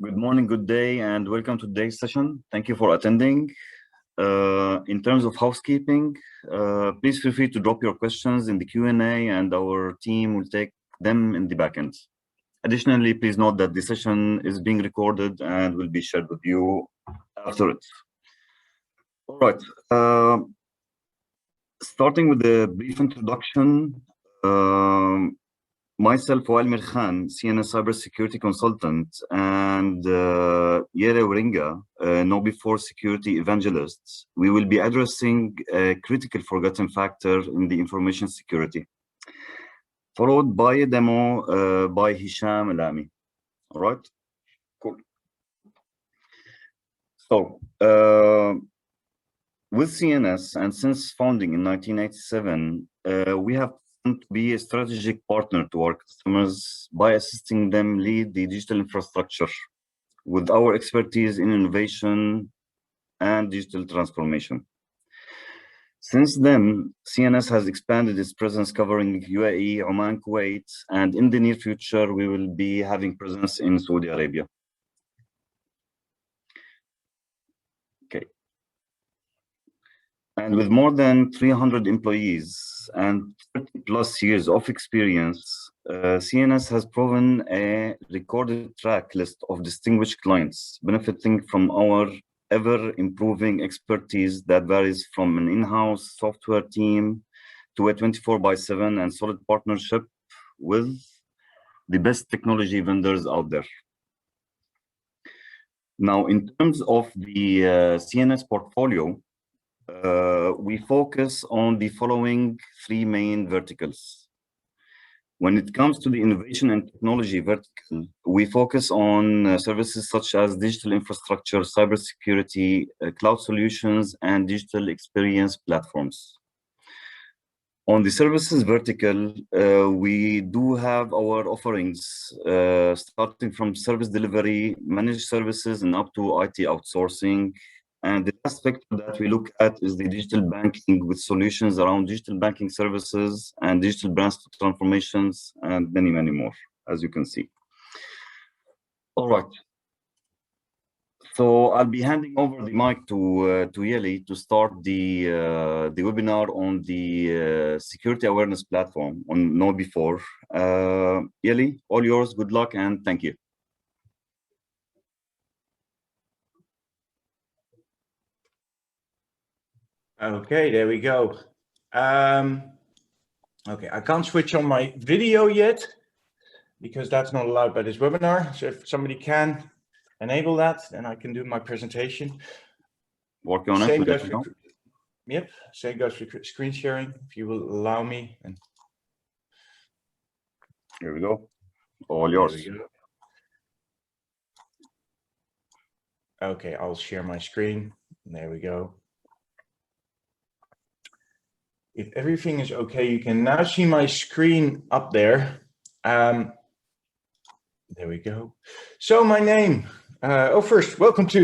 Good morning, good day, and welcome to today's session. Thank you for attending. In terms of housekeeping, please feel free to drop your questions in the Q&A and our team will take them in the backend. Additionally, please note that the session is being recorded and will be shared with you after it. All right. Starting with a brief introduction, myself, Walmir Khan, CNS Cybersecurity Consultant, and Yere Waringa, KnowBe4 Security Evangelists, we will be addressing a critical forgotten factor in the information security, followed by a demo by Hisham Alami. All right, cool. So, with CNS, and since founding in 1987, we have to be a strategic partner to our customers by assisting them lead the digital infrastructure with our expertise in innovation and digital transformation. Since then, CNS has expanded its presence covering UAE, Oman, Kuwait, and in the near future, we will be having presence in Saudi Arabia. Okay. And with more than 300 employees and 30 plus years of experience, CNS has proven a recorded track list of distinguished clients benefiting from our ever-improving expertise that varies from an in-house software team to a 24/7 and solid partnership with the best technology vendors out there. Now, in terms of the CNS portfolio, we focus on the following three main verticals. When it comes to the innovation and technology vertical, we focus on services such as digital infrastructure, cybersecurity, cloud solutions, and digital experience platforms. On the services vertical, we do have our offerings starting from service delivery, managed services, and up to IT outsourcing. And the aspect that we look at is the digital banking with solutions around digital banking services and digital brand transformations and many, many more, as you can see. All right. So I'll be handing over the mic to Yeli to start the webinar on the security awareness platform on KnowBe4. Yeli, all yours. Good luck and thank you. Okay, there we go. Okay, I can't switch on my video yet because that's not allowed by this webinar. So if somebody can enable that, then I can do my presentation. Working on same it. goes for, yep, same goes for screen sharing, if you will allow me. And here we go. All yours. Okay, I'll share my screen. There we go. If everything is okay, you can now see my screen up there. There we go. So my name. First, welcome to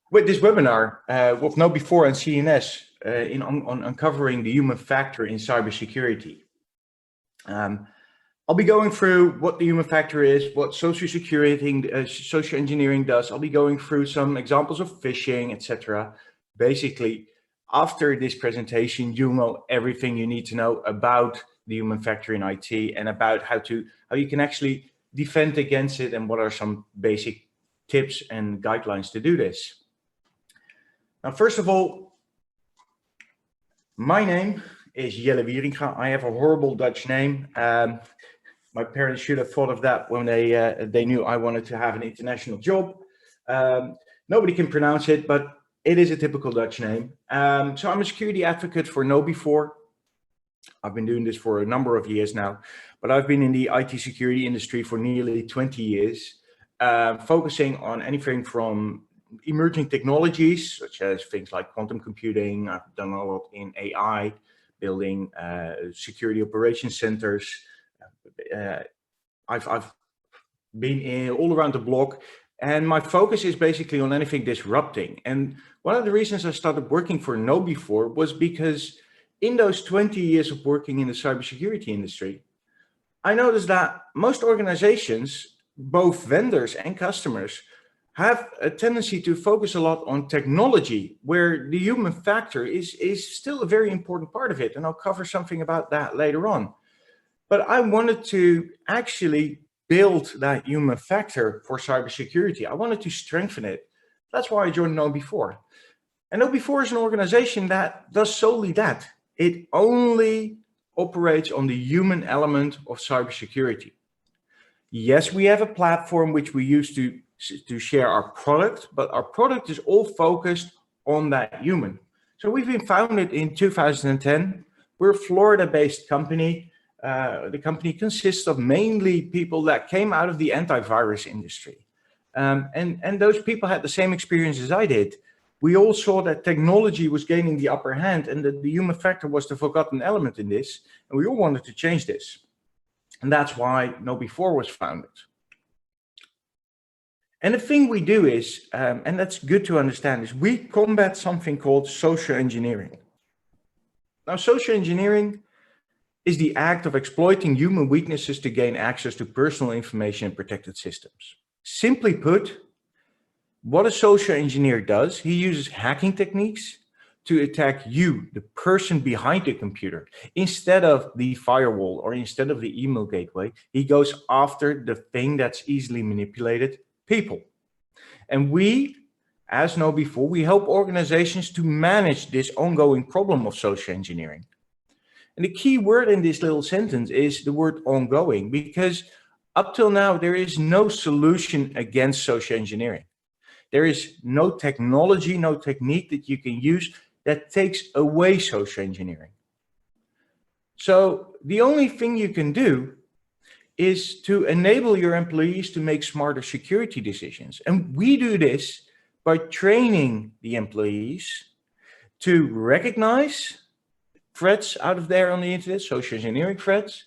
with this webinar with KnowBe4 and CNS on uncovering the human factor in cybersecurity. I'll be going through what the human factor is, what social engineering does. I'll be going through some examples of phishing, etc. Basically, after this presentation, you'll know everything you need to know about the human factor in IT and about how you can actually defend against it and what are some basic tips and guidelines to do this. Now, first of all, my name is Jelle Wieringa. I have a horrible Dutch name. My parents should have thought of that when they knew I wanted to have an international job. Nobody can pronounce it, but it is a typical Dutch name. So I'm a security advocate for KnowBe4. I've been doing this for a number of years now, but I've been in the IT security industry for nearly 20 years, focusing on anything from emerging technologies, such as things like quantum computing. I've done a lot in AI, building security operations centers. I've been all around the block. And my focus is basically on anything disrupting. And one of the reasons I started working for KnowBe4 was because in those 20 years of working in the cybersecurity industry, I noticed that most organizations both vendors and customers have a tendency to focus a lot on technology, where the human factor is still a very important part of it. And I'll cover something about that later on. But I wanted to actually build that human factor for cybersecurity. I wanted to strengthen it. That's why I joined KnowBe4. And KnowBe4 is an organization that does solely that. It only operates on the human element of cybersecurity. Yes, we have a platform which we use to share our product, but our product is all focused on that human. So we've been founded in 2010. We're a Florida-based company. The company consists of mainly people that came out of the antivirus industry. And those people had the same experience as I did. We all saw that technology was gaining the upper hand and that the human factor was the forgotten element in this. And we all wanted to change this. And that's why KnowBe4 was founded. And the thing we do is, and that's good to understand, is we combat something called social engineering. Now, social engineering is the act of exploiting human weaknesses to gain access to personal information in protected systems. Simply put, what a social engineer does, he uses hacking techniques to attack you, the person behind the computer. Instead of the firewall or instead of the email gateway, he goes after the thing that's easily manipulated, people. And we, as KnowBe4, we help organizations to manage this ongoing problem of social engineering. And the key word in this little sentence is the word ongoing, because up till now, there is no solution against social engineering. There is no technology, no technique that you can use that takes away social engineering. So the only thing you can do is to enable your employees to make smarter security decisions. And we do this by training the employees to recognize threats out of there on the internet, social engineering threats,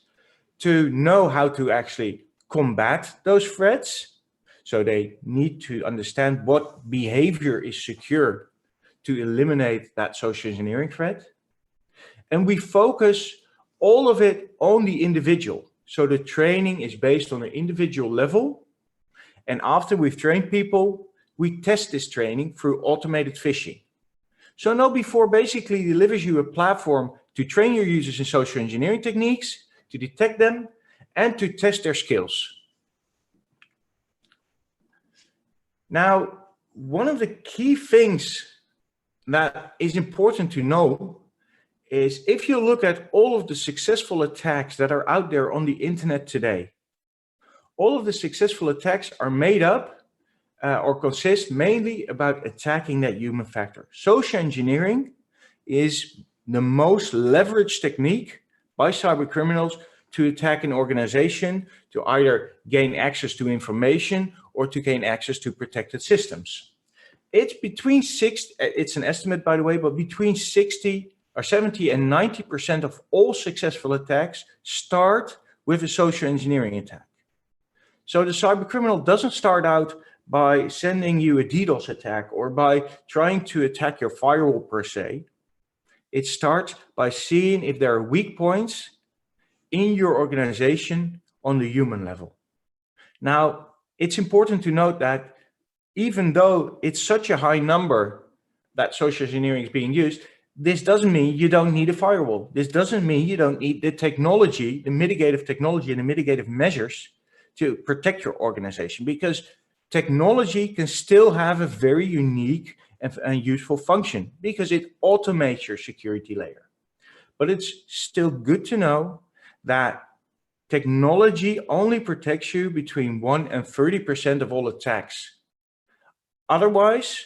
to know how to actually combat those threats. So they need to understand what behavior is secure to eliminate that social engineering threat. And we focus all of it on the individual. So the training is based on an individual level. And after we've trained people, we test this training through automated phishing. So KnowBe4 basically delivers you a platform to train your users in social engineering techniques, to detect them, and to test their skills. Now, one of the key things that is important to know is if you look at all of the successful attacks that are out there on the internet today, all of the successful attacks are made up or consist mainly about attacking that human factor. Social engineering is the most leveraged technique by cyber criminals to attack an organization, to either gain access to information or to gain access to protected systems. It's between it's an estimate by the way, but between 70 and 90% of all successful attacks start with a social engineering attack. So the cyber criminal doesn't start out by sending you a DDoS attack or by trying to attack your firewall per se. It starts by seeing if there are weak points in your organization on the human level. Now, it's important to note that even though it's such a high number that social engineering is being used, this doesn't mean you don't need a firewall. This doesn't mean you don't need the technology, the mitigative technology and the mitigative measures to protect your organization, because technology can still have a very unique and useful function because it automates your security layer. But it's still good to know that technology only protects you between 1 and 30% of all attacks. Otherwise,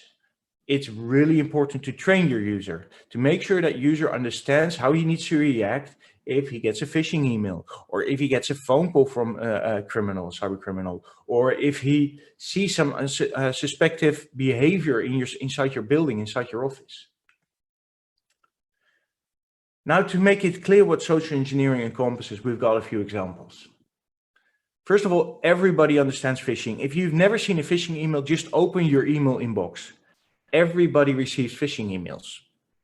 it's really important to train your user, to make sure that user understands how he needs to react if he gets a phishing email, or if he gets a phone call from a criminal, cyber criminal, or if he sees some suspected behavior inside your building, inside your office. Now, to make it clear what social engineering encompasses, we've got a few examples. First of all, everybody understands phishing. If you've never seen a phishing email, just open your email inbox. Everybody receives phishing emails.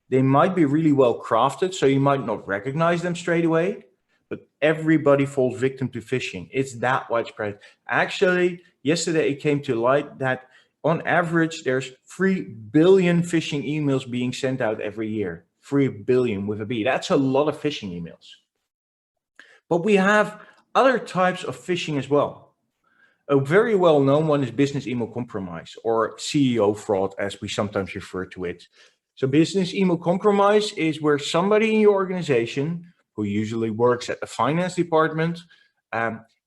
They might be really well crafted, so you might not recognize them straight away, but everybody falls victim to phishing. It's that widespread. Actually, yesterday it came to light that on average, there's 3 billion phishing emails being sent out every year. 3 billion with a B. That's a lot of phishing emails. But we have other types of phishing as well. A very well-known one is business email compromise, or CEO fraud, as we sometimes refer to it. So business email compromise is where somebody in your organization, who usually works at the finance department,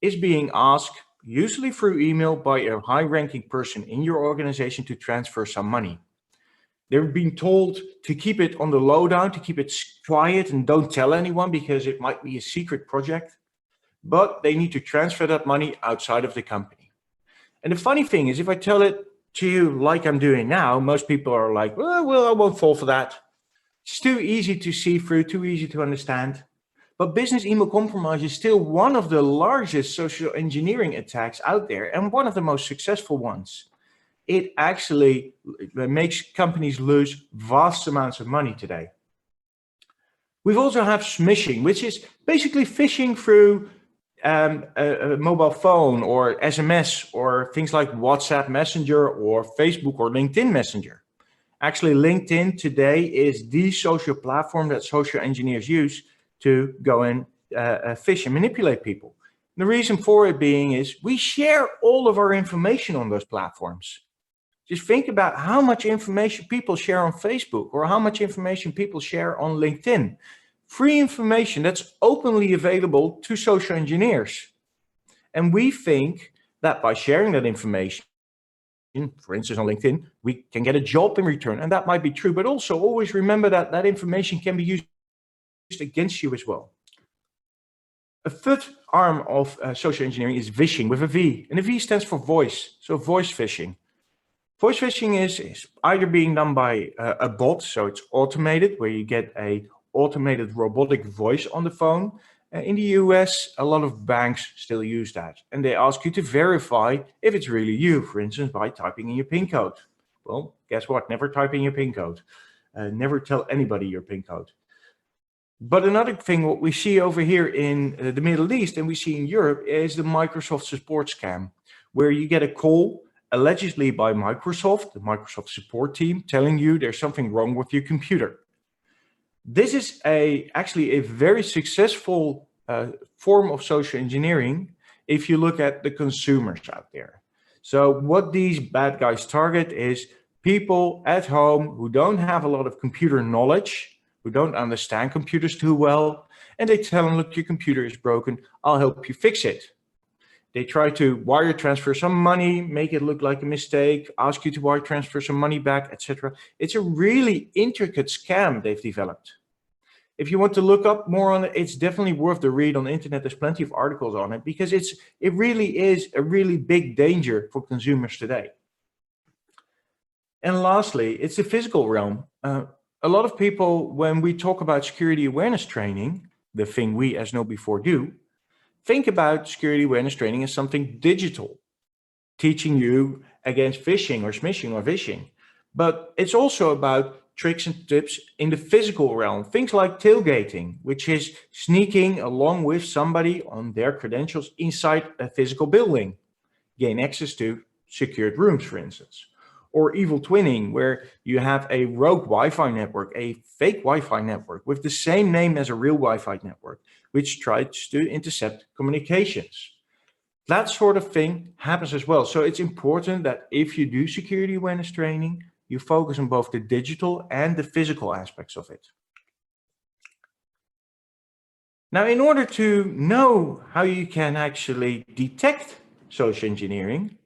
is being asked, usually through email by a high-ranking person in your organization, to transfer some money. They're being told to keep it on the lowdown, to keep it quiet and don't tell anyone because it might be a secret project, but they need to transfer that money outside of the company. And the funny thing is, if I tell it to you like I'm doing now, most people are like, well, I won't fall for that. It's too easy to see through, too easy to understand. But business email compromise is still one of the largest social engineering attacks out there and one of the most successful ones. It actually makes companies lose vast amounts of money today. We also have smishing, which is basically phishing through a mobile phone or SMS or things like WhatsApp Messenger or Facebook or LinkedIn Messenger. Actually, LinkedIn today is the social platform that social engineers use to go and phish and manipulate people. And the reason for it being is we share all of our information on those platforms. Just think about how much information people share on Facebook or how much information people share on LinkedIn. Free information that's openly available to social engineers. And we think that by sharing that information, for instance, on LinkedIn, we can get a job in return. And that might be true, but also always remember that that information can be used against you as well. A third arm of social engineering is phishing with a V, and the V stands for voice, so voice phishing. Voice phishing is either being done by a bot, so it's automated, where you get a automated robotic voice on the phone. In the US, a lot of banks still use that, and they ask you to verify if it's really you, for instance, by typing in your PIN code. Well, guess what? Never type in your PIN code. Never tell anybody your PIN code. But another thing, what we see over here in the Middle East and we see in Europe is the Microsoft support scam, where you get a call allegedly by Microsoft, the Microsoft support team, telling you there's something wrong with your computer. This is actually a very successful form of social engineering if you look at the consumers out there. So what these bad guys target is people at home who don't have a lot of computer knowledge, who don't understand computers too well, and they tell them, look, your computer is broken, I'll help you fix it. They try to wire transfer some money, make it look like a mistake, ask you to wire transfer some money back, etc. It's a really intricate scam they've developed. If you want to look up more on it, it's definitely worth the read on the internet. There's plenty of articles on it because it really is a really big danger for consumers today. And lastly, it's the physical realm. A lot of people, when we talk about security awareness training, the thing we as KnowBe4 do, think about security awareness training as something digital, teaching you against phishing or smishing or vishing. But it's also about tricks and tips in the physical realm, things like tailgating, which is sneaking along with somebody on their credentials inside a physical building, gain access to secured rooms, for instance. Or evil twinning, where you have a rogue Wi-Fi network, a fake Wi-Fi network with the same name as a real Wi-Fi network, which tries to intercept communications. That sort of thing happens as well. So it's important that if you do security awareness training, you focus on both the digital and the physical aspects of it. Now, in order to know how you can actually detect social engineering,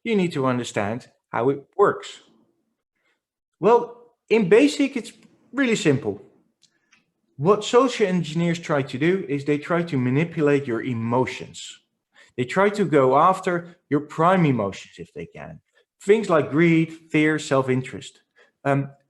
you need to understand how it works. Well, in basic, it's really simple. What social engineers try to do is they try to manipulate your emotions. They try to go after your prime emotions if they can. Things like greed, fear, self-interest.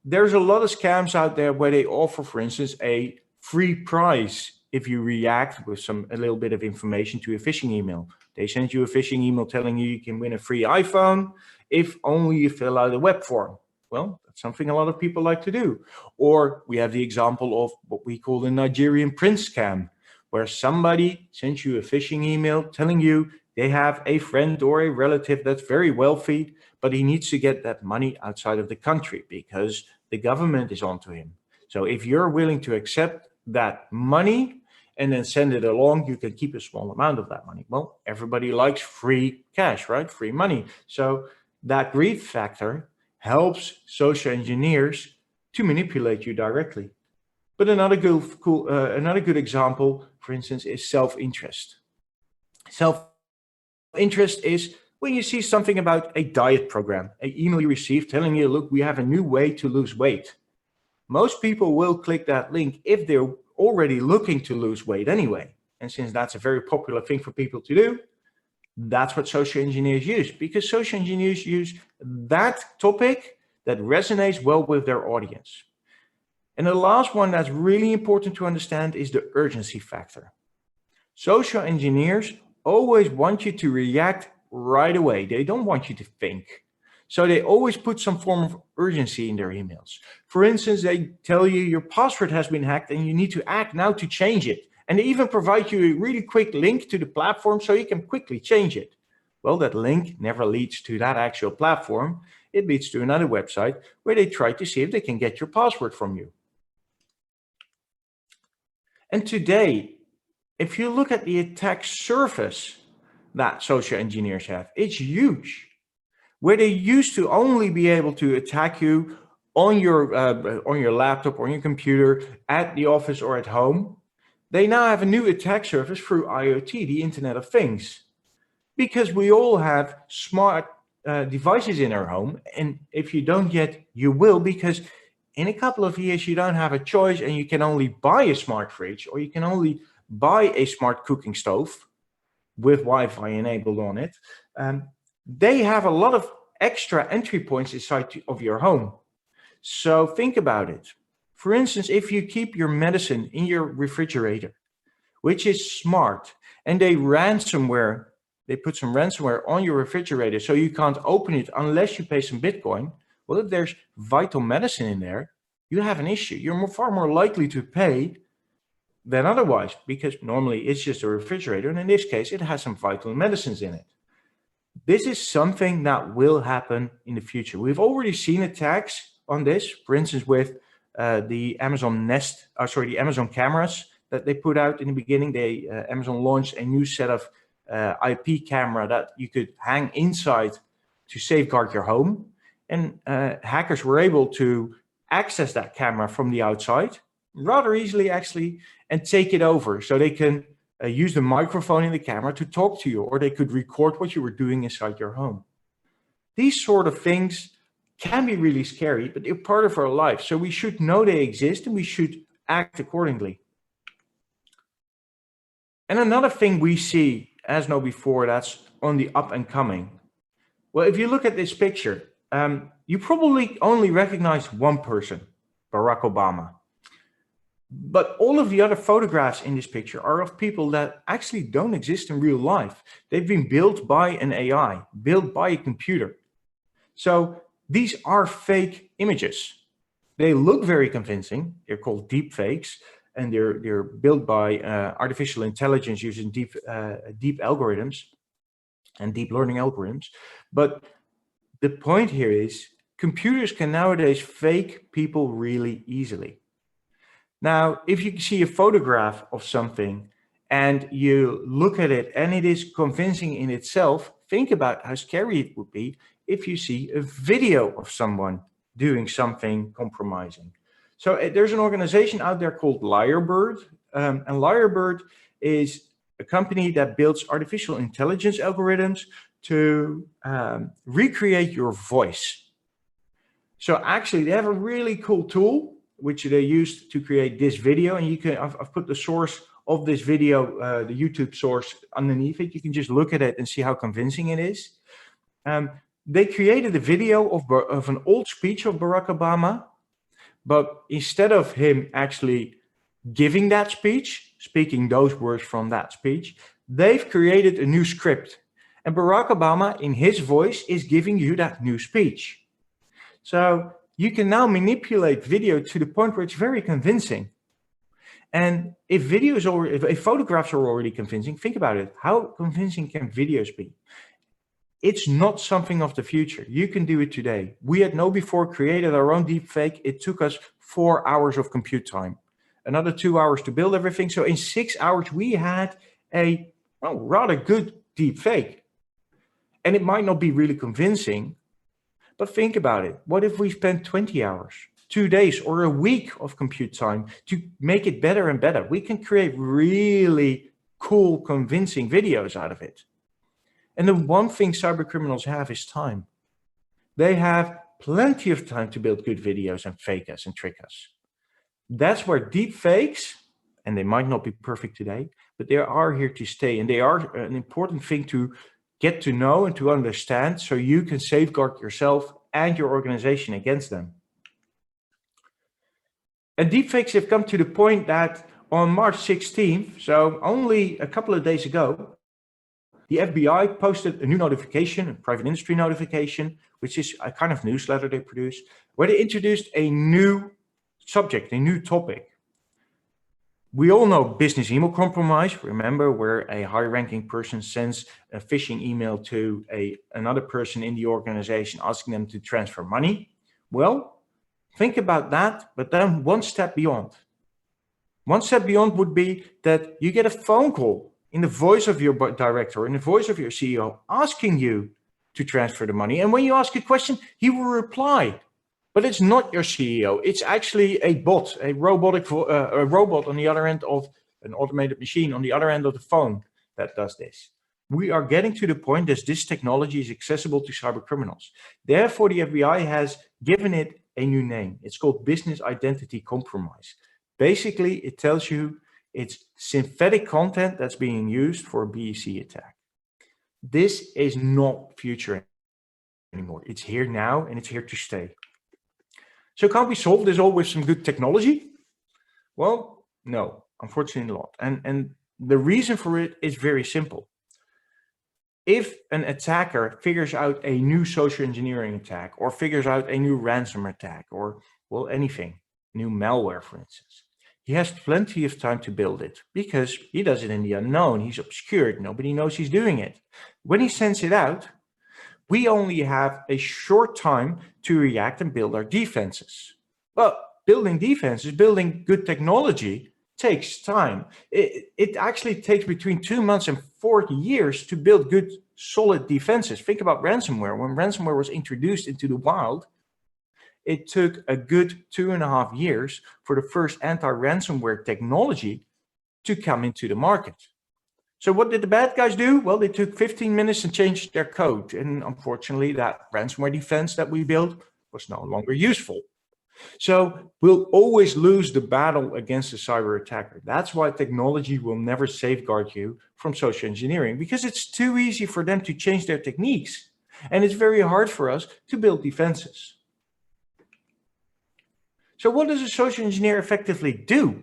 There's a lot of scams out there where they offer, for instance, a free prize if you react with a little bit of information to a phishing email. They send you a phishing email telling you can win a free iPhone if only you fill out a web form. Well, that's something a lot of people like to do. Or we have the example of what we call the Nigerian prince scam, where somebody sends you a phishing email telling you they have a friend or a relative that's very wealthy, but he needs to get that money outside of the country because the government is onto him. So if you're willing to accept that money and then send it along, you can keep a small amount of that money. Well, everybody likes free cash, right? Free money. So that greed factor helps social engineers to manipulate you directly. But another good example, for instance, is self-interest. Self-interest is when you see something about a diet program, an email you receive telling you, look, we have a new way to lose weight. Most people will click that link if they're already looking to lose weight anyway. And since that's a very popular thing for people to do, that's what social engineers use, because social engineers use that topic that resonates well with their audience. And the last one that's really important to understand is the urgency factor. Social engineers always want you to react right away. They don't want you to think. So they always put some form of urgency in their emails. For instance, they tell you your password has been hacked and you need to act now to change it. And they even provide you a really quick link to the platform so you can quickly change it. Well, that link never leads to that actual platform. It leads to another website where they try to see if they can get your password from you. And today, if you look at the attack surface that social engineers have, it's huge. Where they used to only be able to attack you on your laptop or on your computer at the office or at home, they now have a new attack surface through IoT, the Internet of Things. Because we all have smart devices in our home, and if you don't yet, you will, because in a couple of years you don't have a choice and you can only buy a smart fridge or you can only buy a smart cooking stove with Wi-Fi enabled on it. They have a lot of extra entry points inside of your home. So think about it. For instance, if you keep your medicine in your refrigerator, which is smart, and they put some ransomware on your refrigerator so you can't open it unless you pay some Bitcoin. Well, if there's vital medicine in there, you have an issue. You're far more likely to pay than otherwise, because normally it's just a refrigerator, and in this case, it has some vital medicines in it. This is something that will happen in the future. We've already seen attacks on this, for instance, with the Amazon the Amazon cameras that they put out in the beginning. Amazon launched a new set of IP camera that you could hang inside to safeguard your home. And hackers were able to access that camera from the outside rather easily, actually, and take it over. So they can use the microphone in the camera to talk to you, or they could record what you were doing inside your home. These sort of things can be really scary, but they're part of our life. So we should know they exist and we should act accordingly. And another thing we see, as no before, that's on the up and coming. Well, if you look at this picture, you probably only recognize one person, Barack Obama. But all of the other photographs in this picture are of people that actually don't exist in real life. They've been built by an AI, built by a computer. So these are fake images. They look very convincing. They're called deep fakes, and they're built by artificial intelligence using deep algorithms and deep learning algorithms. But the point here is computers can nowadays fake people really easily. Now, if you see a photograph of something and you look at it and it is convincing in itself, think about how scary it would be if you see a video of someone doing something compromising. So there's an organization out there called Lyrebird, and Lyrebird is a company that builds artificial intelligence algorithms to recreate your voice. So actually, they have a really cool tool which they used to create this video, and you can I've put the source of this video, the YouTube source, underneath it. You can just look at it and see how convincing it is. They created a video of an old speech of Barack Obama, but instead of him actually giving that speech, speaking those words from that speech, they've created a new script. And Barack Obama, in his voice, is giving you that new speech. So you can now manipulate video to the point where it's very convincing. And if photographs are already convincing, think about it. How convincing can videos be? It's not something of the future. You can do it today. We at KnowBe4 created our own deepfake. It took us 4 hours of compute time, another 2 hours to build everything. So in 6 hours, we had a rather good deepfake. And it might not be really convincing, but think about it. What if we spent 20 hours, 2 days, or a week of compute time to make it better and better? We can create really cool, convincing videos out of it. And the one thing cyber criminals have is time. They have plenty of time to build good videos and fake us and trick us. That's where deep fakes, and they might not be perfect today, but they are here to stay. And they are an important thing to get to know and to understand so you can safeguard yourself and your organization against them. And deepfakes have come to the point that on March 16th, so only a couple of days ago, the FBI posted a new notification, a private industry notification, which is a kind of newsletter they produce, where they introduced a new subject, a new topic. We all know business email compromise. Remember, where a high-ranking person sends a phishing email to another person in the organization asking them to transfer money. Well, think about that, but then one step beyond. One step beyond would be that you get a phone call in the voice of your director, in the voice of your CEO, asking you to transfer the money. And when you ask a question, he will reply. But it's not your CEO. It's actually a bot, a robot on the other end of an automated machine on the other end of the phone that does this. We are getting to the point that this technology is accessible to cyber criminals. Therefore, the FBI has given it a new name. It's called business identity compromise. Basically, it tells you it's synthetic content that's being used for a BEC attack. This is not future anymore. It's here now and it's here to stay. So can't we solve this all with some good technology? Well, no, unfortunately not. And the reason for it is very simple. If an attacker figures out a new social engineering attack or figures out a new ransomware attack or, well, anything, new malware, for instance, he has plenty of time to build it because he does it in the unknown. He's obscured. Nobody knows he's doing it. When he sends it out, we only have a short time to react and build our defenses. Well, building defenses, building good technology takes time. It actually takes between 2 months and 40 years to build good, solid defenses. Think about ransomware. When ransomware was introduced into the wild, it took a good 2.5 years for the first anti-ransomware technology to come into the market. So what did the bad guys do? Well, they took 15 minutes and changed their code. And unfortunately, that ransomware defense that we built was no longer useful. So we'll always lose the battle against the cyber attacker. That's why technology will never safeguard you from social engineering, because it's too easy for them to change their techniques. And it's very hard for us to build defenses. So what does a social engineer effectively do?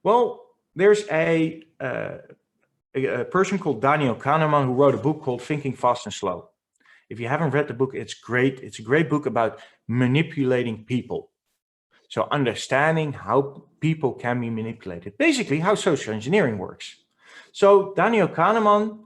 Well, there's a person called Daniel Kahneman who wrote a book called Thinking Fast and Slow. If you haven't read the book, it's great. It's a great book about manipulating people. So understanding how people can be manipulated, basically how social engineering works. So Daniel Kahneman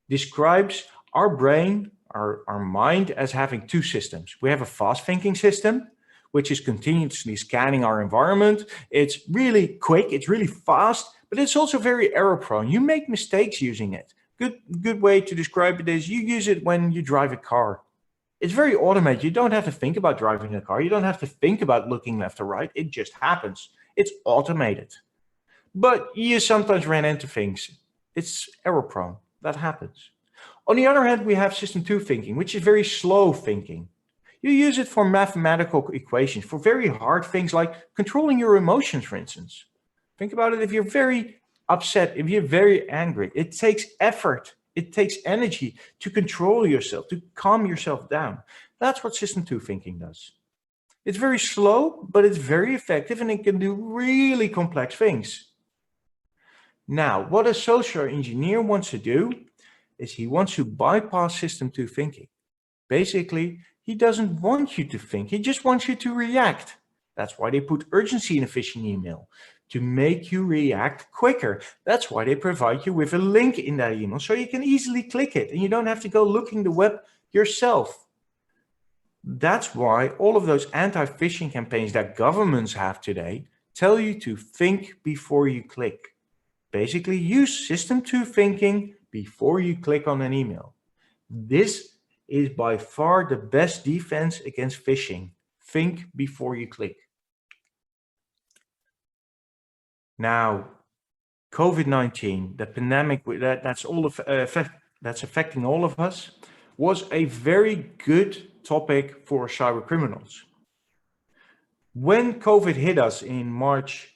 describes our brain, our mind, as having two systems. We have a fast thinking system, which is continuously scanning our environment. It's really quick, it's really fast, but it's also very error prone. You make mistakes using it. Good way to describe it is you use it when you drive a car. It's very automated. You don't have to think about driving a car. You don't have to think about looking left or right. It just happens. It's automated. But you sometimes ran into things. It's error prone. That happens. On the other hand, we have system 2 thinking, which is very slow thinking. You use it for mathematical equations, for very hard things like controlling your emotions, for instance. Think about it. If you're very upset, if you're very angry, it takes effort. It takes energy to control yourself, to calm yourself down. That's what system 2 thinking does. It's very slow, but it's very effective and it can do really complex things. Now, what a social engineer wants to do is he wants to bypass system 2 thinking. Basically, he doesn't want you to think. He just wants you to react. That's why they put urgency in a phishing email. to make you react quicker. That's why they provide you with a link in that email, so you can easily click it and you don't have to go looking the web yourself. That's why all of those anti-phishing campaigns that governments have today tell you to think before you click. Basically, use System 2 thinking before you click on an email. This is by far the best defense against phishing. Think before you click. Now, COVID-19, the pandemic that's affecting all of us, was a very good topic for cyber criminals. When COVID hit us in March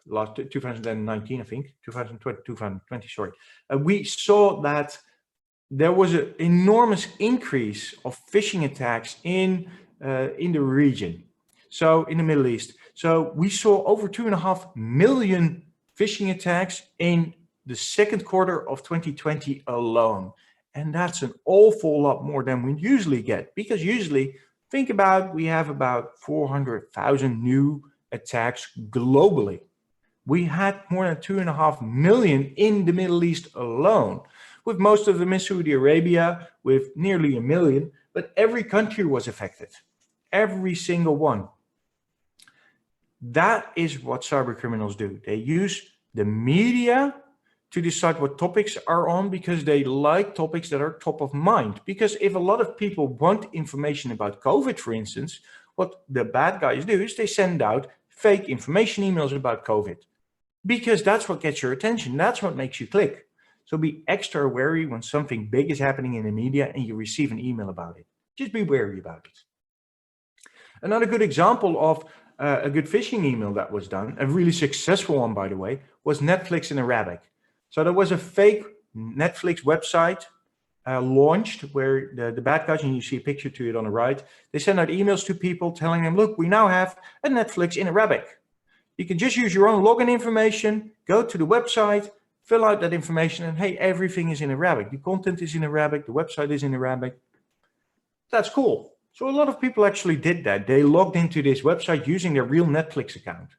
2019, I think, 2020, sorry, we saw that there was an enormous increase of phishing attacks in the region, so in the Middle East. So we saw over 2.5 million phishing attacks in the second quarter of 2020 alone. And that's an awful lot more than we usually get, because usually, think about, we have about 400,000 new attacks globally. We had more than 2.5 million in the Middle East alone, with most of them in Saudi Arabia with nearly 1 million, but every country was affected, every single one. That is what cyber criminals do. They use the media to decide what topics are on, because they like topics that are top of mind. Because if a lot of people want information about COVID, for instance, what the bad guys do is they send out fake information emails about COVID, because that's what gets your attention. That's what makes you click. So be extra wary when something big is happening in the media and you receive an email about it. Just be wary about it. Another good example of a good phishing email that was done, a really successful one, by the way, was Netflix in Arabic. So there was a fake Netflix website launched where the bad guys, and you see a picture to it on the right, they send out emails to people telling them, look, we now have a Netflix in Arabic. You can just use your own login information, go to the website, fill out that information, and hey, everything is in Arabic. The content is in Arabic, the website is in Arabic. That's cool. So a lot of people actually did that. They logged into this website using their real Netflix account.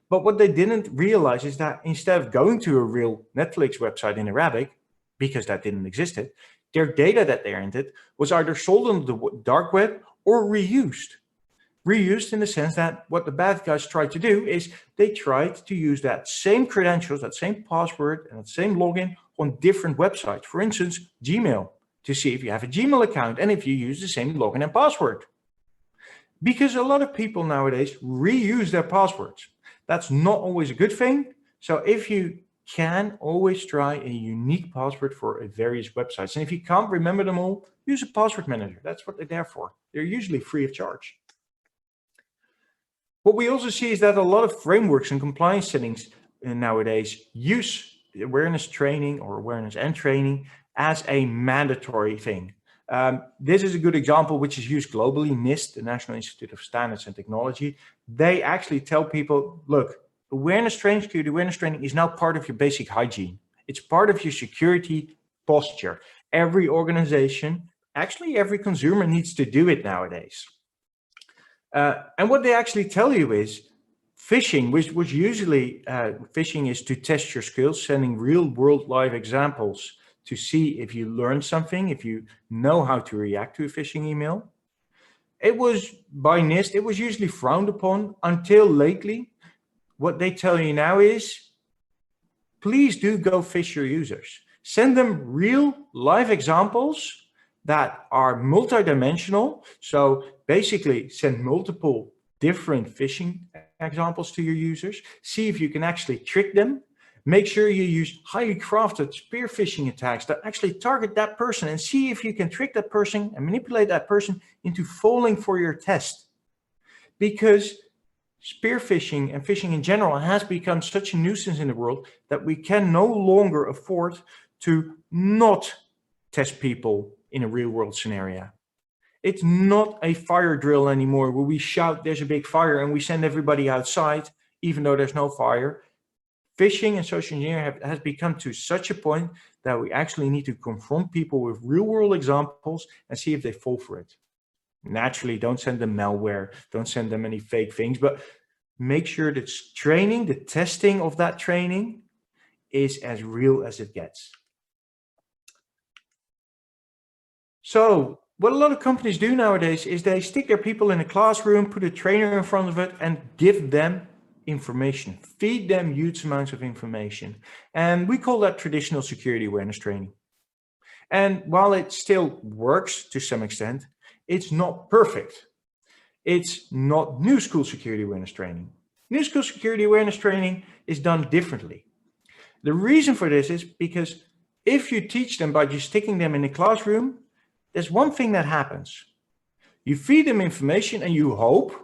But what they didn't realize is that instead of going to a real Netflix website in Arabic, because that didn't exist, their data that they entered was either sold on the dark web or reused. Reused in the sense that what the bad guys tried to do is they tried to use that same credentials, that same password, and that same login on different websites. For instance, Gmail, to see if you have a Gmail account and if you use the same login and password. Because a lot of people nowadays reuse their passwords. That's not always a good thing. So if you can, always try a unique password for various websites. And if you can't remember them all, use a password manager. That's what they're there for. They're usually free of charge. What we also see is that a lot of frameworks and compliance settings nowadays use awareness training or awareness and training as a mandatory thing. This is a good example which is used globally. NIST, the National Institute of Standards and Technology, they actually tell people, look, awareness training, security awareness training is now part of your basic hygiene. It's part of your security posture. Every organization, actually every consumer needs to do it nowadays. And what they actually tell you is phishing, which usually phishing is to test your skills, sending real world live examples to see if you learn something, if you know how to react to a phishing email. It was, by NIST, it was usually frowned upon until lately. What they tell you now is, please do go phish your users. Send them real live examples that are multidimensional. So basically send multiple different phishing examples to your users. See if you can actually trick them. Make sure you use highly crafted spear phishing attacks that actually target that person, and see if you can trick that person and manipulate that person into falling for your test. Because spear phishing and phishing in general has become such a nuisance in the world that we can no longer afford to not test people in a real world scenario. It's not a fire drill anymore where we shout there's a big fire and we send everybody outside even though there's no fire. Phishing and social engineering has become to such a point that we actually need to confront people with real world examples and see if they fall for it. Naturally, don't send them malware, don't send them any fake things, but make sure that training, the testing of that training, is as real as it gets. So what a lot of companies do nowadays is they stick their people in a classroom, put a trainer in front of it, and give them information, feed them huge amounts of information. And we call that traditional security awareness training. And while it still works to some extent, it's not perfect. It's not new school security awareness training. New school security awareness training is done differently. The reason for this is because if you teach them by just sticking them in a classroom, there's one thing that happens. You feed them information and you hope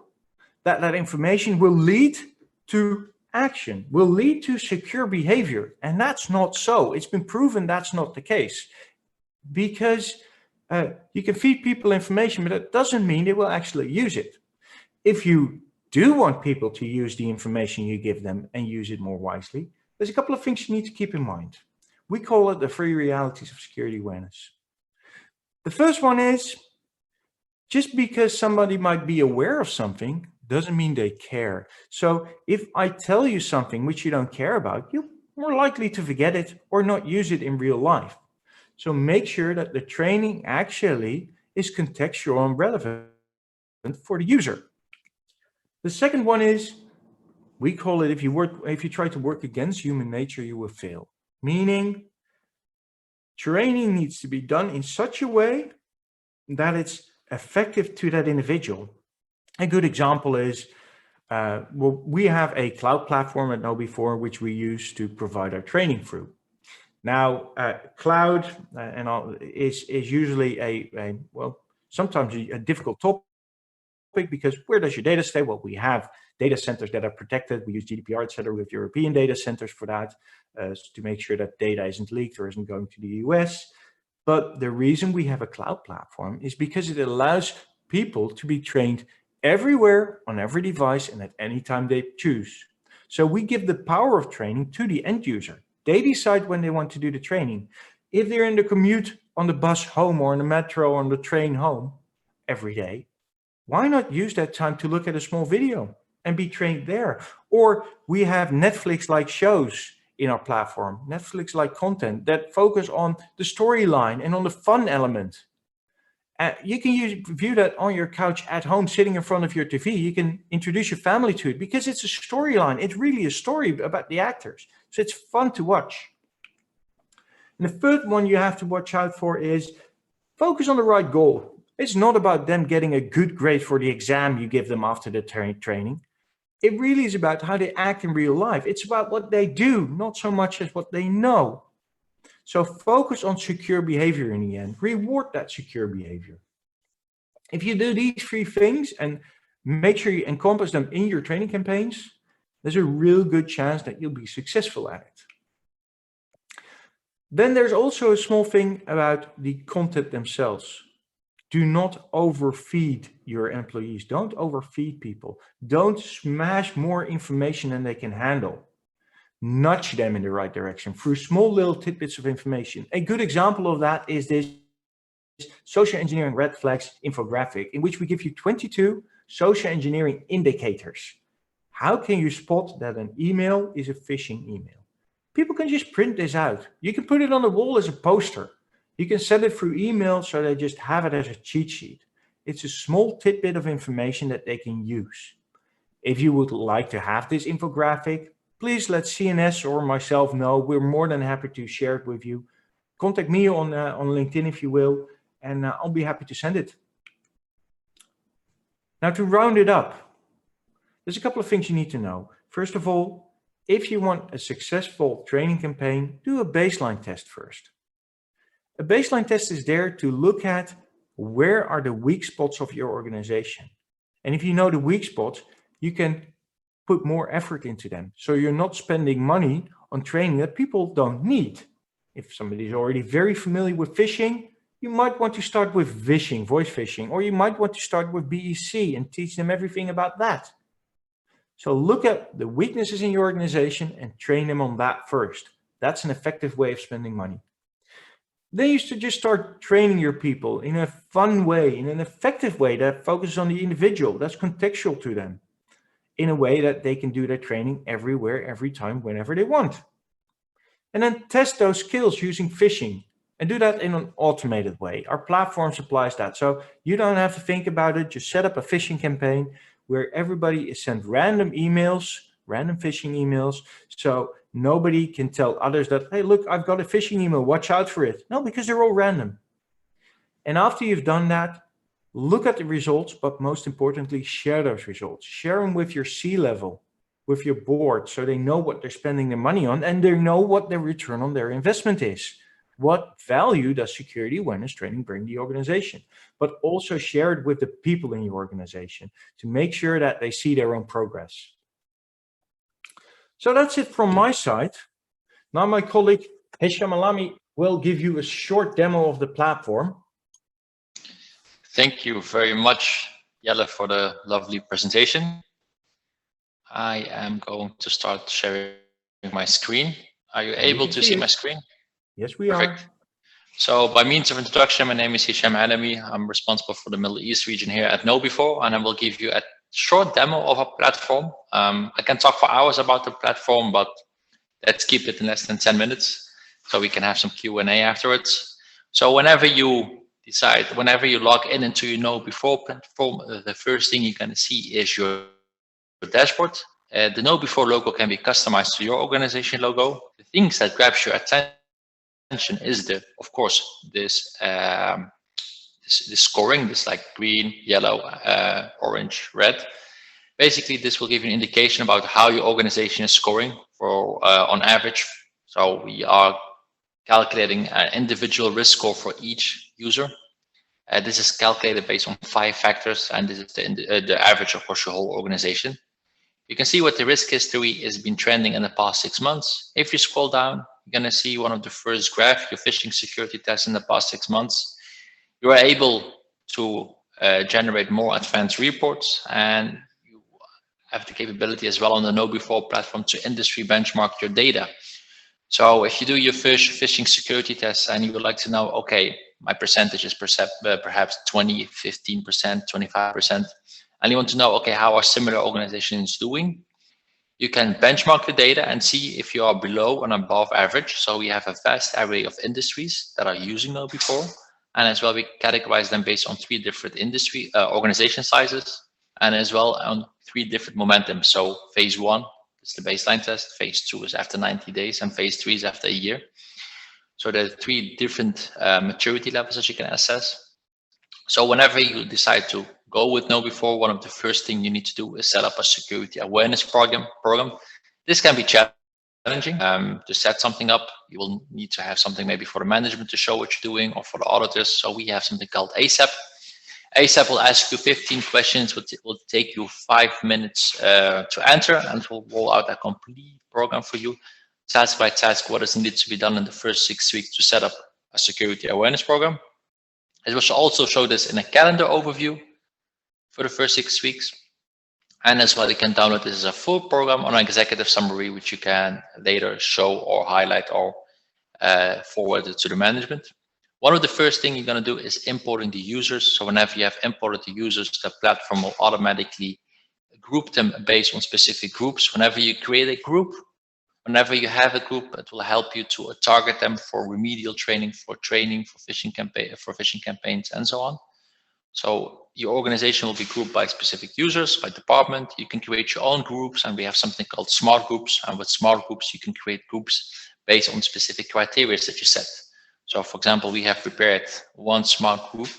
that that information will lead to action, will lead to secure behavior. And that's not so. It's been proven that's not the case. Because you can feed people information, but that doesn't mean they will actually use it. If you do want people to use the information you give them and use it more wisely, there's a couple of things you need to keep in mind. We call it the three realities of security awareness. The first one is, just because somebody might be aware of something doesn't mean they care. So if I tell you something which you don't care about, you're more likely to forget it or not use it in real life. So make sure that the training actually is contextual and relevant for the user. The second one is, we call it, if you try to work against human nature, you will fail. Meaning, training needs to be done in such a way that it's effective to that individual. A good example is, we have a cloud platform at KnowBe4 which we use to provide our training through. Now, cloud is usually sometimes a difficult topic, because where does your data stay? Well, we have data centers that are protected. We use GDPR, etc. We have European data centers for that, to make sure that data isn't leaked or isn't going to the US. But the reason we have a cloud platform is because it allows people to be trained everywhere, on every device, and at any time they choose. So we give the power of training to the end user. They decide when they want to do the training. If they're in the commute on the bus home or on the metro or on the train home every day, why not use that time to look at a small video and be trained there? Or we have Netflix-like shows in our platform, Netflix-like content that focus on the storyline and on the fun element. You can view that on your couch at home, sitting in front of your TV. You can introduce your family to it because it's a storyline. It's really a story about the actors. So it's fun to watch. And the third one you have to watch out for is focus on the right goal. It's not about them getting a good grade for the exam you give them after the training. It really is about how they act in real life. It's about what they do, not so much as what they know. So focus on secure behavior in the end. Reward that secure behavior. If you do these three things and make sure you encompass them in your training campaigns, there's a real good chance that you'll be successful at it. Then there's also a small thing about the content themselves. Do not overfeed your employees. Don't overfeed people. Don't smash more information than they can handle. Nudge them in the right direction through small little tidbits of information. A good example of that is this social engineering red flags infographic, in which we give you 22 social engineering indicators. How can you spot that an email is a phishing email? People can just print this out. You can put it on the wall as a poster. You can send it through email so they just have it as a cheat sheet. It's a small tidbit of information that they can use. If you would like to have this infographic, please let CNS or myself know. We're more than happy to share it with you. Contact me on LinkedIn if you will, and I'll be happy to send it. Now, to round it up, there's a couple of things you need to know. First of all, if you want a successful training campaign, do a baseline test first. A baseline test is there to look at where are the weak spots of your organization. And if you know the weak spots, you can put more effort into them. So you're not spending money on training that people don't need. If somebody is already very familiar with phishing, you might want to start with phishing, voice phishing, or you might want to start with BEC and teach them everything about that. So look at the weaknesses in your organization and train them on that first. That's an effective way of spending money. Then you should just start training your people in a fun way, in an effective way that focuses on the individual, that's contextual to them. in a way that they can do their training everywhere, every time, whenever they want. And then test those skills using phishing and do that in an automated way. Our platform supplies that. So you don't have to think about it. Just set up a phishing campaign where everybody is sent random emails, random phishing emails. So nobody can tell others that, hey, look, I've got a phishing email, watch out for it. No, because they're all random. And after you've done that, look at the results, but most importantly, share those results. Share them with your C-level, with your board, so they know what they're spending their money on and they know what their return on their investment is. What value does security awareness training bring the organization? But also share it with the people in your organization to make sure that they see their own progress. So that's it from my side. Now my colleague Hisham Alami will give you a short demo of the platform. Thank you very much, Jelle, for the lovely presentation. I am going to start sharing my screen. Are you able to see my screen? Yes, we are. So by means of introduction, my name is Hisham Alami. I'm responsible for the Middle East region here at KnowBe4, and I will give you a short demo of our platform. I can talk for hours about the platform, but let's keep it in less than 10 minutes so we can have some Q&A afterwards. So whenever you log in into your KnowBe4 platform, the first thing you're going to see is your dashboard. The KnowBe4 logo can be customized to your organization logo. The things that grabs your attention is of course, this scoring, this like green, yellow, orange, red. Basically, this will give you an indication about how your organization is scoring for on average. So we are calculating an individual risk score for each user. This is calculated based on 5 factors, and this is the average across your whole organization. You can see what the risk history has been trending in the past 6 months. If you scroll down, you're going to see one of the first graph, your phishing security tests in the past 6 months. You are able to generate more advanced reports, and you have the capability as well on the KnowBe4 platform to industry benchmark your data. So if you do your first phishing security test and you would like to know, okay, my percentage is perhaps 20, 15%, 25%, and you want to know, okay, how are similar organizations doing? You can benchmark the data and see if you are below and above average. So we have a vast array of industries that are using KnowBe4, and as well we categorize them based on 3 different industry organization sizes, and as well on 3 different momentums. So phase 1 is the baseline test, phase 2 is after 90 days, and phase 3 is after a year. So there are 3 different maturity levels that you can assess. So whenever you decide to go with KnowBe4, one of the first things you need to do is set up a security awareness program. This can be challenging. To set something up, you will need to have something maybe for the management to show what you're doing, or for the auditors. So we have something called ASAP. ASAP will ask you 15 questions, which will take you 5 minutes to answer, and it will roll out a complete program for you, task by task, what is needed to be done in the first 6 weeks to set up a security awareness program. It will also show this in a calendar overview for the first 6 weeks. And as well, you can download this as a full program on an executive summary, which you can later show or highlight or forward it to the management. One of the first things you're going to do is importing the users. So whenever you have imported the users, the platform will automatically group them based on specific groups. Whenever you create a group, whenever you have a group, it will help you to target them for remedial training, for phishing campaigns, and so on. So your organization will be grouped by specific users, by department. You can create your own groups, and we have something called smart groups. And with smart groups, you can create groups based on specific criteria that you set. So for example, we have prepared one smart group,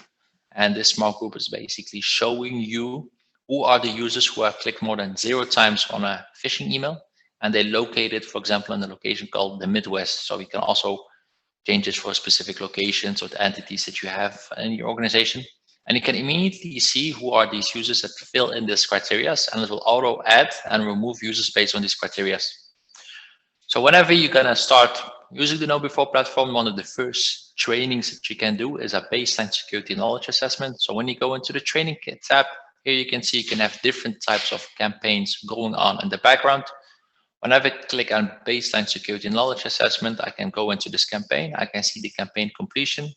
and this smart group is basically showing you who are the users who have clicked more than 0 times on a phishing email, and they located, for example, in a location called the Midwest. So we can also change this for specific locations or the entities that you have in your organization. And you can immediately see who are these users that fill in these criteria, and it will auto add and remove users based on these criteria. So whenever you're going to start using the KnowBe4 platform, one of the first trainings that you can do is a baseline security knowledge assessment. So when you go into the training tab, here you can see you can have different types of campaigns going on in the background. Whenever I click on baseline security knowledge assessment, I can go into this campaign. I can see the campaign completion.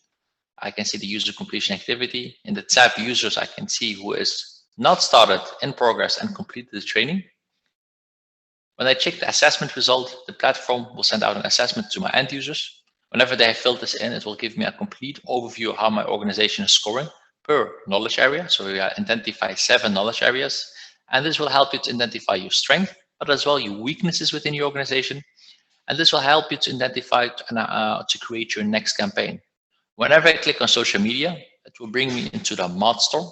I can see the user completion activity. In the tab users, I can see who is not started, in progress, and completed the training. When I check the assessment result, the platform will send out an assessment to my end users. Whenever they have filled this in, it will give me a complete overview of how my organization is scoring per knowledge area. So we identify 7 knowledge areas, and this will help you to identify your strength, but as well your weaknesses within your organization. And this will help you to identify to create your next campaign. Whenever I click on social media, it will bring me into the mod store.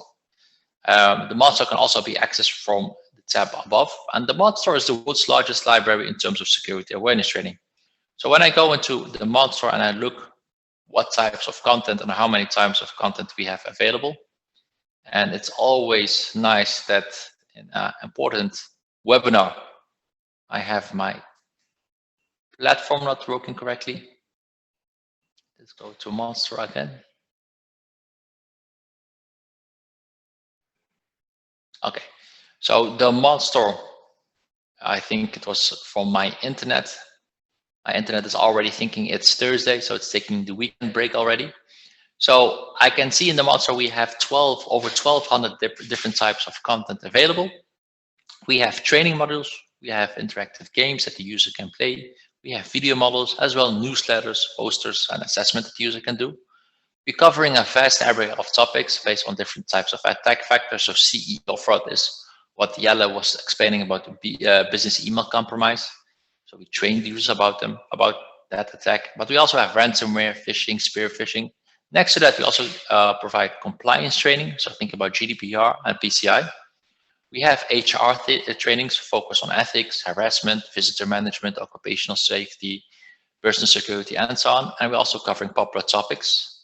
The mod store can also be accessed from the tab above, and the mod store is the world's largest library in terms of security awareness training. So when I go into the mod store and I look what types of content and how many types of content we have available, and it's always nice that in an important webinar, I have my platform not working correctly. Let's go to mod store again. Okay, so the mod store, I think it was from my internet. My internet is already thinking it's Thursday, so it's taking the weekend break already. So I can see in the mod store we have over 1,200 different types of content available. We have training modules, we have interactive games that the user can play, we have video models, as well newsletters, posters, and assessment that the user can do. We're covering a vast array of topics based on different types of attack factors. So CEO fraud is what Jelle was explaining about the business email compromise. So we train the users about that attack. But we also have ransomware, phishing, spear phishing. Next to that, we also provide compliance training. So think about GDPR and PCI. We have HR trainings focused on ethics, harassment, visitor management, occupational safety, personal security, and so on. And we're also covering popular topics.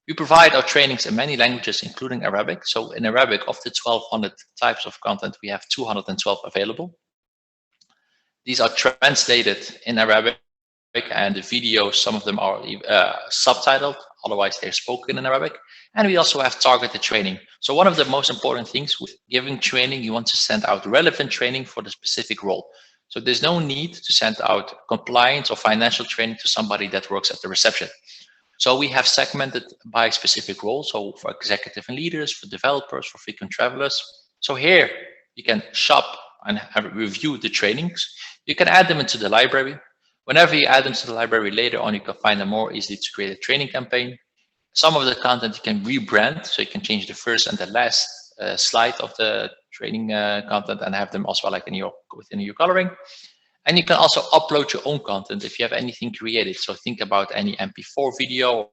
We provide our trainings in many languages, including Arabic. So in Arabic, of the 1,200 types of content, we have 212 available. These are translated in Arabic, and the videos, some of them are subtitled, otherwise they're spoken in Arabic. And we also have targeted training. So one of the most important things with giving training, you want to send out relevant training for the specific role. So there's no need to send out compliance or financial training to somebody that works at the reception. So we have segmented by specific roles. So for executive and leaders, for developers, for frequent travelers. So here you can shop and review the trainings. You can add them into the library. Whenever you add them to the library later on, you can find them more easily to create a training campaign. Some of the content you can rebrand, so you can change the first and the last slide of the training content and have them also like within your coloring. And you can also upload your own content if you have anything created. So think about any MP4 video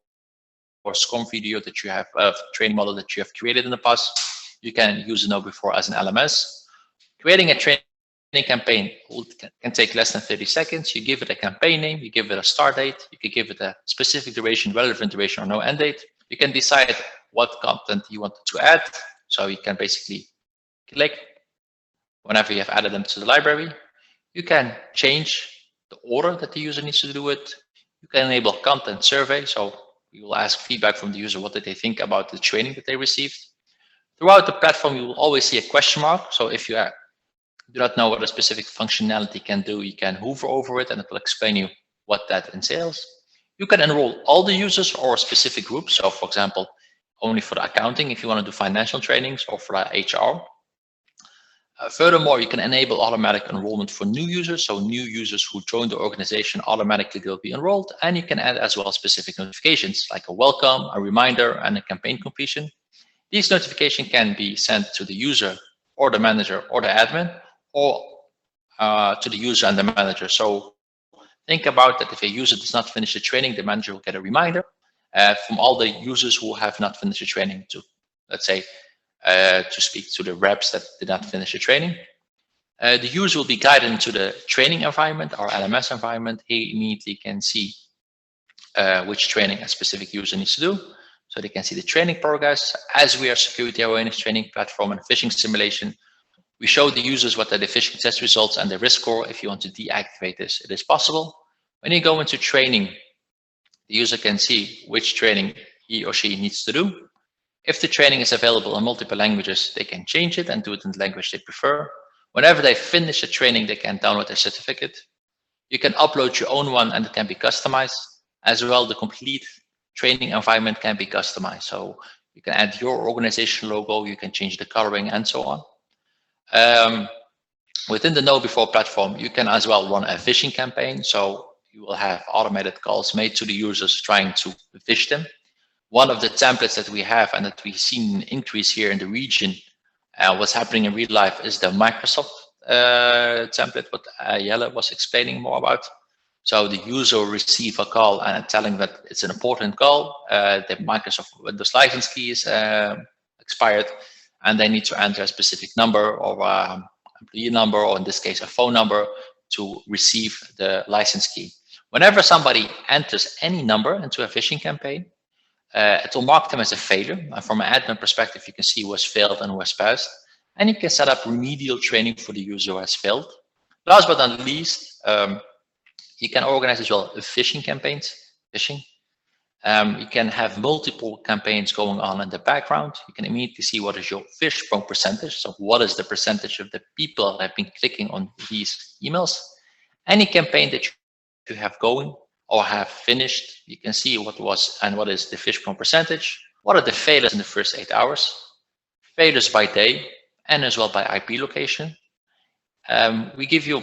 or SCORM video that you have, training model that you have created in the past. You can use KnowBe4 as an LMS. Creating a training campaign can take less than 30 seconds. You give it a campaign name, you give it a start date, you can give it a specific duration, relevant duration, or no end date. You can decide what content you want to add. So you can basically click whenever you have added them to the library. You can change the order that the user needs to do it. You can enable content survey. So we will ask feedback from the user. What did they think about the training that they received? Throughout the platform, you will always see a question mark. So if you do not know what a specific functionality can do, you can hover over it and it will explain you what that entails. You can enroll all the users or specific groups. So for example, only for the accounting, if you want to do financial trainings, or for the HR. Furthermore, you can enable automatic enrollment for new users. So new users who join the organization automatically will be enrolled. And you can add as well specific notifications like a welcome, a reminder, and a campaign completion. These notifications can be sent to the user or the manager or the admin, or to the user and the manager. So think about that. If a user does not finish the training, the manager will get a reminder from all the users who have not finished the training to, let's say, to speak to the reps that did not finish the training. The user will be guided into the training environment, our LMS environment. He immediately can see which training a specific user needs to do. So they can see the training progress. As we are security awareness training platform and phishing simulation, we show the users what are the phishing test results and the risk score. If you want to deactivate this, it is possible. When you go into training, the user can see which training he or she needs to do. If the training is available in multiple languages, they can change it and do it in the language they prefer. Whenever they finish the training, they can download a certificate. You can upload your own one and it can be customized. As well, the complete training environment can be customized. So you can add your organization logo, you can change the coloring and so on. Within the Know Before platform, you can as well run a phishing campaign. So you will have automated calls made to the users trying to phish them. One of the templates that we have and that we've seen an increase here in the region, what's happening in real life, is the Microsoft template, what Jelle was explaining more about. So the user will receive a call and telling that it's an important call. The Microsoft Windows license key is expired, and they need to enter a specific number or employee number, or in this case, a phone number, to receive the license key. Whenever somebody enters any number into a phishing campaign, it will mark them as a failure. And from an admin perspective, you can see who has failed and who has passed. And you can set up remedial training for the user who has failed. Last but not least, you can organize as well phishing campaigns. You can have multiple campaigns going on in the background. You can immediately see what is your phish-prone percentage. So what is the percentage of the people that have been clicking on these emails? Any campaign that you have going or have finished, you can see what was and what is the phish-prone percentage. What are the failures in the first 8 hours? Failures by day and as well by IP location. We give you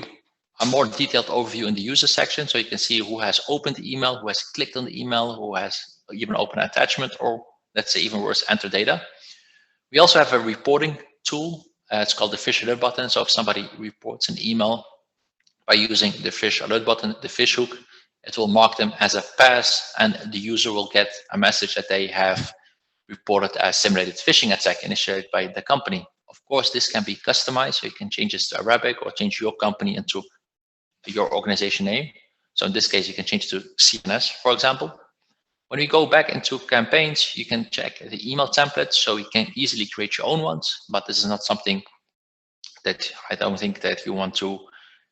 a more detailed overview in the user section, so you can see who has opened the email, who has clicked on the email, who has even opened an attachment, or let's say even worse, enter data. We also have a reporting tool. It's called the Phish Alert button. So if somebody reports an email by using the Phish Alert button, the fish hook, it will mark them as a pass, and the user will get a message that they have reported a simulated phishing attack initiated by the company. Of course, this can be customized, so you can change this to Arabic or change your company into your organization name. So in this case, you can change to CNS, for example. When we go back into campaigns, you can check the email templates, so you can easily create your own ones, but this is not something that I don't think that you want to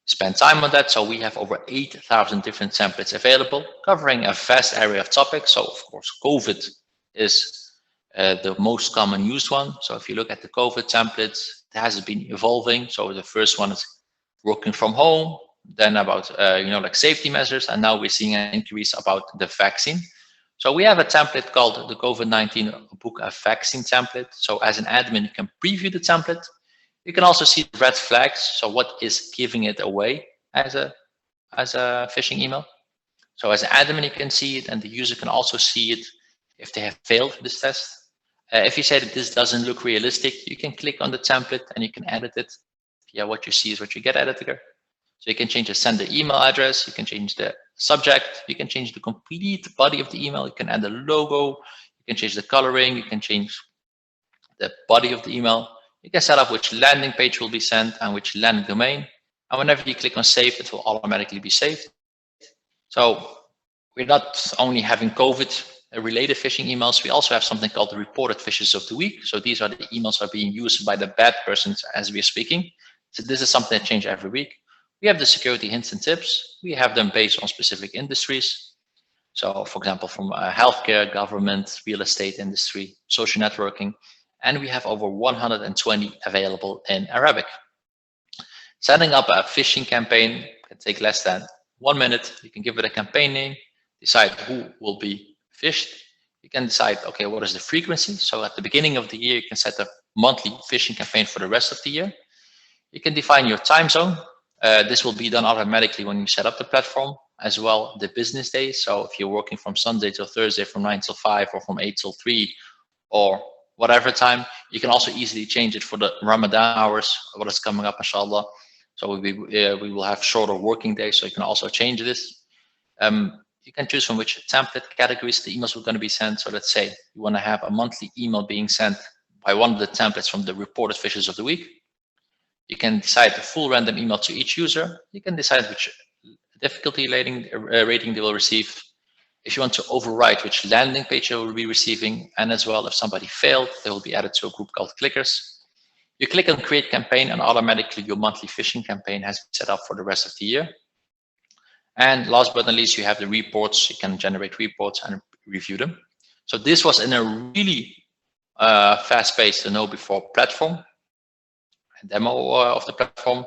spend time on that. So we have over 8,000 different templates available, covering a vast area of topics. So of course, COVID is the most common used one. So if you look at the COVID templates, it has been evolving. So the first one is working from home, then about like safety measures, and now we're seeing an increase about the vaccine. So we have a template called the COVID-19 Book a Vaccine template. So as an admin, you can preview the template. You can also see the red flags. So what is giving it away as a phishing email. So as an admin, you can see it, and the user can also see it if they have failed this test. If you say that this doesn't look realistic, you can click on the template and you can edit it. Yeah, what you see is what you get editor. So you can change the sender email address, you can change the subject, you can change the complete body of the email, you can add the logo, you can change the coloring, you can change the body of the email. You can set up which landing page will be sent and which landing domain. And whenever you click on save, it will automatically be saved. So we're not only having COVID-related phishing emails, we also have something called the reported phishes of the week. So these are the emails that are being used by the bad persons as we're speaking. So this is something that changes every week. We have the security hints and tips. We have them based on specific industries. So for example, from healthcare, government, real estate industry, social networking, and we have over 120 available in Arabic. Setting up a phishing campaign can take less than 1 minute. You can give it a campaign name, decide who will be phished. You can decide, okay, what is the frequency? So at the beginning of the year, you can set a monthly phishing campaign for the rest of the year. You can define your time zone. This will be done automatically when you set up the platform, as well the business days. So if you're working from Sunday till Thursday from 9 till 5 or from 8 till 3 or whatever time, you can also easily change it for the Ramadan hours, what is coming up, inshallah. So we will have shorter working days, so you can also change this. You can choose from which template categories the emails are going to be sent. So let's say you want to have a monthly email being sent by one of the templates from the reported phishes of the week. You can decide the full random email to each user. You can decide which difficulty rating they will receive. If you want to override which landing page they will be receiving, and as well, if somebody failed, they will be added to a group called clickers. You click on create campaign and automatically your monthly phishing campaign has been set up for the rest of the year. And last but not least, you have the reports. You can generate reports and review them. So this was in a really fast-paced Know Before platform. Demo of the platform.